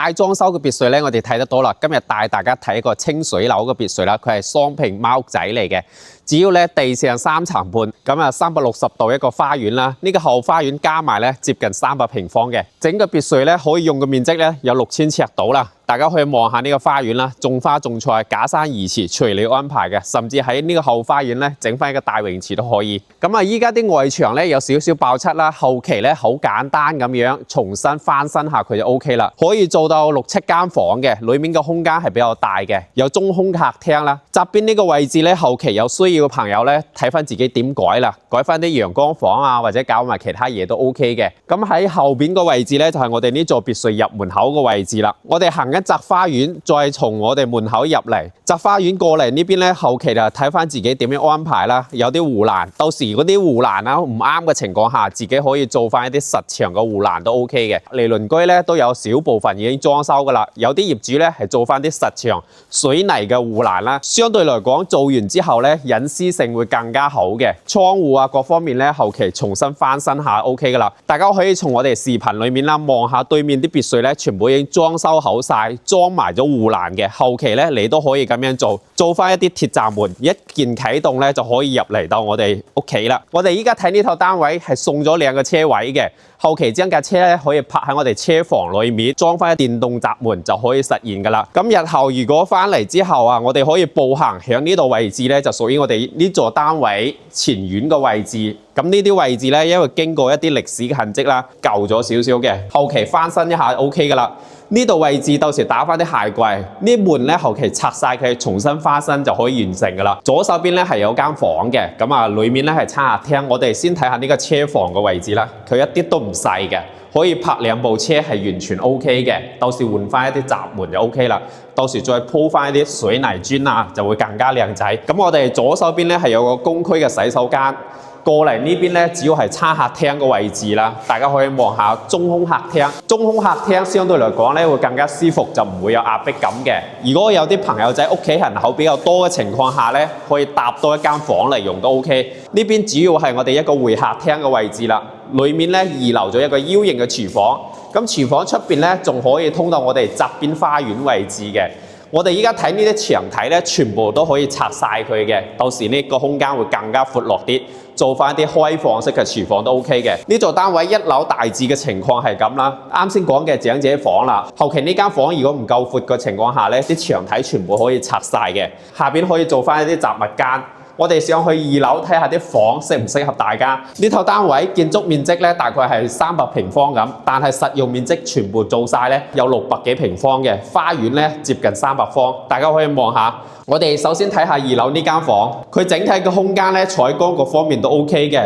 大裝修嘅別墅咧，我哋睇得到啦。今日帶大家睇一個清水樓嘅別墅啦，佢係雙平貓屋仔嚟嘅。只要咧地上3層半，咁啊360度一個花園啦。呢個後花園加埋咧接近300平方嘅，整個別墅咧可以用嘅面積咧有6000尺到啦。大家可以望下呢個花園啦，種花種菜，假山移池隨你安排嘅，甚至喺呢個後花園咧整翻一個大泳池都可以。咁啊，依家啲外牆咧有少少爆漆啦，後期咧好簡單咁樣重新翻新下佢就 OK 啦，可以做到6、7間房嘅，裡面嘅空間係比較大嘅，有中空客廳啦。側邊呢個位置咧，後期有需要嘅朋友咧睇翻自己點改啦，改翻啲陽光房啊，或者搞埋其他嘢都 OK 嘅。咁喺後邊個位置咧就係我哋呢座別墅入門口個位置啦。我哋行一側花園，再從我哋門口入嚟，側花園過嚟呢邊咧，後期就睇翻自己點樣安排啦。有啲護欄，到時嗰啲護欄啊唔啱嘅情況下，自己可以做翻一啲實牆嘅護欄都 OK 嘅。離鄰居咧都有少部分已經裝修噶啦，有啲業主咧係做翻啲實牆水泥嘅護欄啦，相對嚟講做完之後咧隱私性會更加好嘅。窗戶啊各方面咧後期重新翻新下 OK 噶啦。大家可以從我哋視頻裡面啦望下對面啲別墅咧，全部已經裝修好晒，裝埋咗護欄嘅。後期咧你都可以咁樣做翻一啲鐵閘門，一鍵啟動咧就可以入嚟到我哋屋企啦。我哋依家睇呢套單位係送咗2個車位嘅，後期將架車咧可以泊喺我哋車房裡面，裝翻電動閘門就可以實現噶啦。咁日後如果翻嚟之後啊，我哋可以步行響呢度位置咧，就屬於我哋呢座單位前院嘅位置。咁呢啲位置咧，因為經過一啲歷史嘅痕跡啦，舊咗少少嘅，後期翻新一下 OK 噶啦。呢度位置到時打翻啲鞋櫃，呢門咧後期拆晒佢，重新翻新就可以完成噶啦。左手邊咧係有間房嘅，咁啊裡面咧係餐客廳。我哋先睇下呢個車房嘅位置啦，佢一啲都唔細嘅，可以泊2部車係完全 OK 嘅。到時換翻一啲閘門就 OK 啦。到時再鋪翻一啲水泥磚啊，就會更加靚仔。咁我哋左手邊咧係有個公區嘅洗手間。過嚟呢邊咧，只要係餐客廳嘅位置啦，大家可以望下中空客廳。中空客廳相對嚟講咧，會更加舒服，就唔會有壓迫感嘅。如果有啲朋友仔屋企人口比較多嘅情況下咧，可以搭多一間房嚟用都 OK。呢邊主要係我哋一個會客廳嘅位置啦，裡面咧預留咗一個 U 型嘅廚房。咁廚房出邊咧，仲可以通到我哋側邊花園位置嘅。我哋依家睇呢啲牆體咧，全部都可以拆晒佢嘅，到時呢個空間會更加闊落啲，做翻啲開放式嘅廚房都 OK 嘅。呢座單位1樓大致嘅情況係咁啦。啱先講嘅長者房啦，後期呢間房如果唔夠闊嘅情況下咧，啲牆體全部可以拆晒嘅，下邊可以做翻一啲雜物間。我哋上去2樓睇下啲房適唔適合大家。呢套單位建築面積咧大概係300平方咁，但係實用面積全部做晒咧有600幾平方嘅，花園咧接近300方。大家可以望下。我哋首先睇下2樓呢間房，佢整體嘅空間咧採光各方面都 OK 嘅。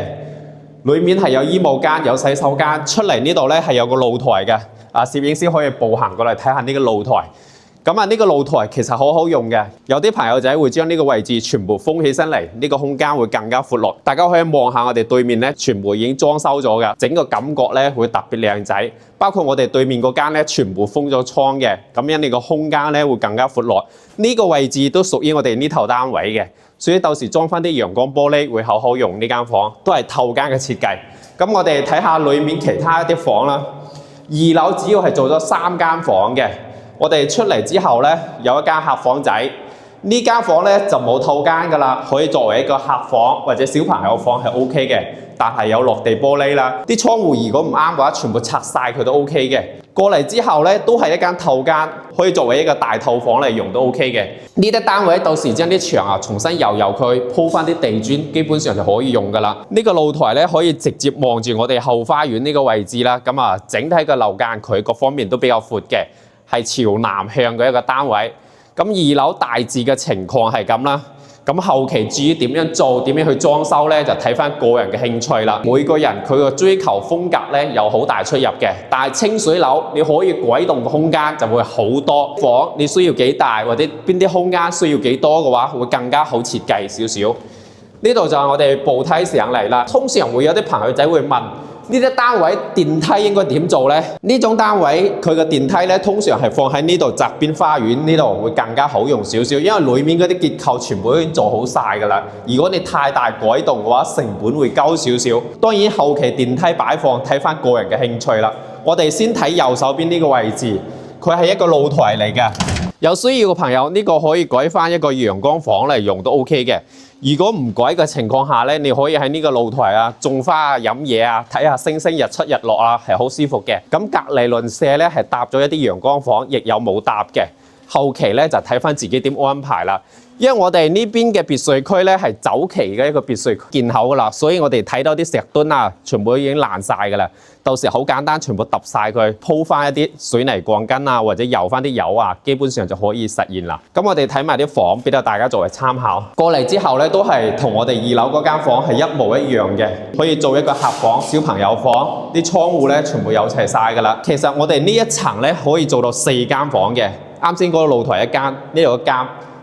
裡面係有衣帽間、有洗手間，出嚟呢度咧係有個露台嘅。攝影師可以步行過嚟睇下呢個露台。咁啊，呢個露台其實好好用嘅，有啲朋友仔會將呢個位置全部封起身嚟，呢個空間會更加闊落。大家可以望下我哋對面咧，全部已經裝修咗嘅，整個感覺咧會特別靚仔。包括我哋對面嗰間咧，全部封咗窗嘅，咁樣呢個空間咧會更加闊落。呢個位置都屬於我哋呢頭單位嘅，所以到時裝翻啲陽光玻璃會好好用。呢間房都係透間嘅設計。咁我哋睇下裡面其他一啲房啦。2樓主要係做咗3間房嘅。我哋出嚟之後咧，有一間客房仔。呢間房咧就冇套間噶啦，可以作為一個客房或者小朋友房係 OK 嘅，但係有落地玻璃啦。啲窗戶如果唔啱嘅話，全部拆晒佢都 OK 嘅。過嚟之後咧，都係一間套間，可以作為一個大套房嚟用都 OK 嘅。呢啲單位到時將啲牆啊重新油佢，鋪翻啲地磚，基本上就可以用噶啦。呢個露台咧可以直接望住我哋後花園呢個位置啦。咁啊，整體嘅樓間距各方面都比較闊嘅。係朝南向嘅一個單位，咁2樓大致嘅情況係咁啦。咁後期至於點樣做、點樣去裝修咧，就睇翻個人嘅興趣啦。每個人佢個追求風格咧有好大出入嘅，但係清水樓你可以改動嘅空間就會好多。房你需要幾大或者邊啲空間需要幾多嘅話，會更加好設計少少。呢度就係我哋步梯上嚟啦。通常會有啲朋友仔會問。呢啲單位電梯應該點做呢？呢種單位佢嘅電梯咧，通常係放喺呢度側邊花園呢度會更加好用少少，因為裡面嗰啲結構全部都已經做好晒㗎啦。如果你太大改動嘅話，成本會高少少。當然後期電梯擺放睇翻個人嘅興趣啦。我哋先睇右手邊呢個位置。佢係一個露台嚟嘅。有需要嘅朋友，呢個可以改翻一個陽光房嚟用都 OK 嘅。如果唔改嘅情況下咧，你可以喺呢個露台啊種花啊、飲嘢啊、睇下星星日出日落啊，係好舒服嘅。咁隔離鄰舍咧係搭咗一啲陽光房，亦有冇搭嘅。後期咧就睇翻自己點安排啦。因為我哋呢邊嘅別墅區咧係早期嘅一個別墅建口噶啦，所以我哋睇到啲石墩啊，全部已經爛晒噶啦。到時好簡單，全部揼晒佢，鋪翻一啲水泥鋼筋啊，或者油翻啲油啊，基本上就可以實現啦。咁我哋睇埋啲房，俾到大家作為參考。過嚟之後咧，都係同我哋2樓嗰間房係一模一樣嘅，可以做一個客房、小朋友房，啲窗戶咧全部有齊晒噶啦。其實我哋呢一層咧可以做到4間房嘅，啱先嗰個露台一間，呢度一間。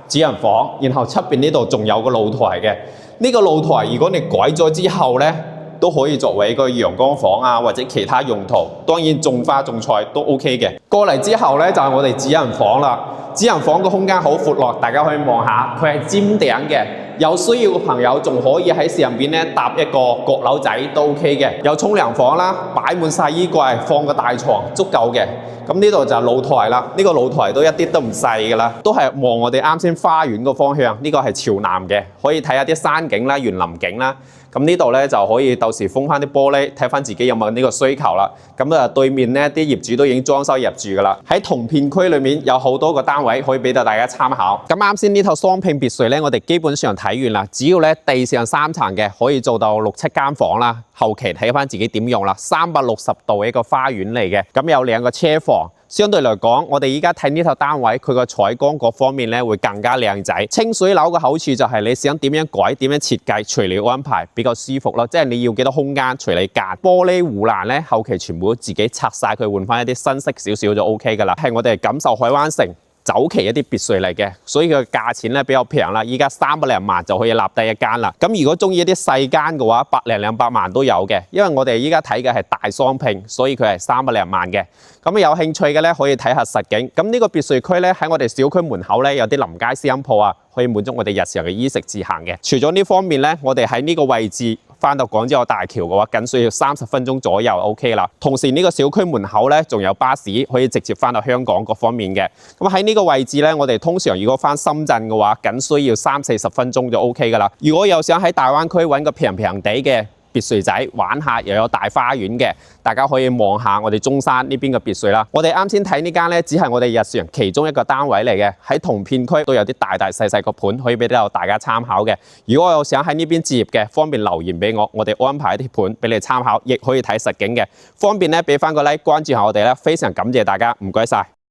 主人房，然後側邊呢度仲有個露台嘅。呢個露台如果你改咗之後咧，都可以作為一個陽光房啊，或者其他用途。當然種花種菜都 OK 嘅。過嚟之後咧就係我哋主人房啦。主人房個空間好闊落，大家可以望下，佢係尖頂嘅。有需要嘅朋友仲可以喺上邊咧搭一個閣樓仔都 OK 嘅。有沖涼房啦，擺滿晒衣櫃，放個大床足夠嘅。咁呢度就係露台啦，呢個露台都一啲都唔細噶啦，都係望我哋啱先花園個方向，呢個係朝南嘅，可以睇下啲山景啦、園林景啦。咁呢度咧就可以到時封翻啲玻璃，睇翻自己有冇呢個需求啦。咁啊對面咧啲業主都已經裝修入住噶啦。喺同片區裏面有好多個單位可以俾到大家參考。咁啱先呢套雙拼別墅咧，我哋基本上睇完啦。只要咧地上3層嘅，可以做到6、7間房啦。後期睇翻自己點用啦。360度一個花園嚟嘅，咁有2個車房。相對嚟講，我哋依家睇呢套單位，佢個採光各方面咧會更加靚仔。清水樓嘅好處就係你想點樣改、點樣設計，隨你安排，比較舒服咯。即係你要幾多空間，隨你揀。玻璃護欄咧，後期全部自己拆晒佢，換翻一啲新式少少就 OK 噶啦。係我哋感受海灣城早期一啲別墅嚟嘅，所以佢價錢咧比較平啦。依家300零萬就可以立低一間啦。咁如果中意一啲細間嘅話，100零200萬都有嘅。因為我哋依家睇嘅係大雙拼，所以佢係300零萬嘅。咁有興趣嘅咧可以睇下實景。咁呢個別墅區咧喺我哋小區門口咧有啲臨街商鋪啊，可以滿足我哋日常嘅衣食住行嘅。除咗呢方面咧，我哋喺呢個位置翻到港珠澳大橋嘅話，僅需要30分鐘左右 OK 啦。同時呢個小區門口咧仲有巴士可以直接翻到香港各方面嘅。咁喺呢個位置咧，我哋通常如果翻深圳嘅話，僅需要30、40分鐘就 OK 噶啦。如果又想喺大灣區揾個平平地嘅別墅仔玩下，又有大花園嘅，大家可以望下我哋中山呢邊嘅別墅啦。我哋啱先睇呢間咧，只係我哋日常其中一個單位嚟嘅，喺同片區都有啲大大細細個盤可以俾到大家參考嘅。如果我有想喺呢邊置業嘅，方便留言俾我，我哋安排一啲盤俾你參考，亦可以睇實景嘅。方便咧俾翻個 like 關注下我哋啦，非常感謝大家，唔該晒。